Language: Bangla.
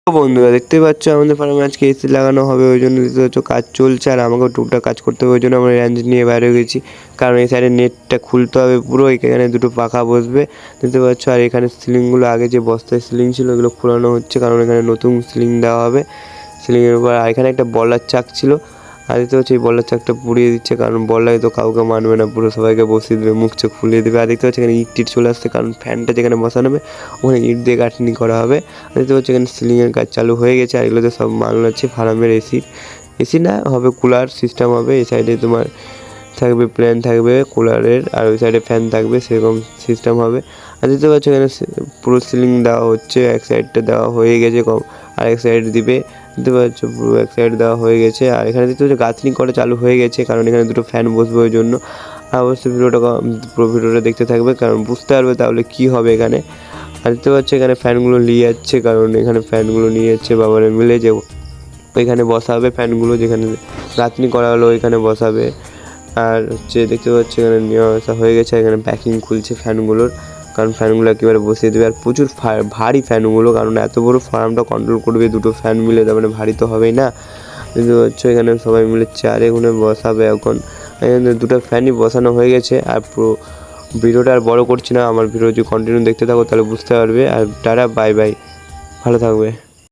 তো বন্ধুরা দেখতেই পাচ্ছ আমাদের ফার্মে আজকে এসি লাগানো হবে, ওই জন্য দেখতে পাচ্ছ কাজ চলছে আর আমাকেও টুকটাক কাজ করতে হবে। ওই জন্য আমরা রেঞ্জ নিয়ে বাইরে হয়ে গেছি, কারণ এই সাইডে নেটটা খুলতে হবে পুরো। এখানে দুটো পাখা বসবে দেখতে পাচ্ছ, আর এখানে সিলিংগুলো আগে যে বস্তায় সিলিং ছিল ওগুলো খোলানো হচ্ছে, কারণ এখানে নতুন সিলিং দেওয়া হবে। সিলিংয়ের উপর আর এখানে একটা বলার চাক ছিল, আর দেখতে পাচ্ছি এই বলার চাকটা পুড়িয়ে দিচ্ছে, কারণ বললাই তো কাউকে মানবে না, পুরো সবাইকে বসিয়ে দেবে, মুখ চোখ ফুলিয়ে দেবে। আর দেখতে পাচ্ছি এখানে ইট টিট চলে আসছে, কারণ ফ্যানটা যেখানে বসানো হবে ওখানে ইট দিয়ে গাঁথনি করা হবে। দেখতে পাচ্ছি এখানে সিলিংয়ের কাজ চালু হয়ে গেছে, আর এগুলোতে সব মাল আছে ফার্মের এসি না হবে কুলার সিস্টেম হবে। এই সাইডে তোমার থাকবে প্ল্যান থাকবে কুলারের, আর ওই সাইডে ফ্যান থাকবে, সেরকম সিস্টেম হবে। আর দেখতে পাচ্ছ এখানে পুরো সিলিং দেওয়া হচ্ছে, এক সাইডটা দেওয়া হয়ে গেছে, আর এক সাইড দিবে। দেখতে পাচ্ছ পুরো এক সাইড দেওয়া হয়ে গেছে, আর এখানে দেখতে পাচ্ছ গাঁথনি করা চালু হয়ে গেছে, কারণ এখানে দুটো ফ্যান বসবে ওই জন্য। আর অবশ্যই পুরো ভিডিওটা দেখতে থাকবে, কারণ বুঝতে পারবে তাহলে কী হবে এখানে। আর দেখতে পাচ্ছ এখানে ফ্যানগুলো নিয়ে যাচ্ছে, কারণ এখানে ফ্যানগুলো নিয়ে যাচ্ছে বাবারে মিলে, যে ওইখানে বসাবে ফ্যানগুলো, যেখানে গাঁথনি করা হলো ওইখানে বসাবে। আর হচ্ছে দেখতে পাচ্ছি এখানে নেওয়া আসা হয়ে গেছে, এখানে প্যাকিং খুলছে ফ্যানগুলোর, কারণ ফ্যানগুলো একেবারে বসিয়ে দেবে। আর প্রচুর ভারী ফ্যানগুলো, কারণ এত বড় ফার্মটা কন্ট্রোল করবে দুটো ফ্যান মিলে, তার মানে ভারী তো হবেই না। দেখতে পাচ্ছ এখানে সবাই মিলে চারে গুনে বসাবে এখন। এখানে দুটো ফ্যানই বসানো হয়ে গেছে। আর পুরো ভিডিওটা আর বড় করছি না, আমার ভিডিও যদি কন্টিনিউ দেখতে থাকো তাহলে বুঝতে পারবে। আর টাটা বাই বাই, ভালো থাকবে।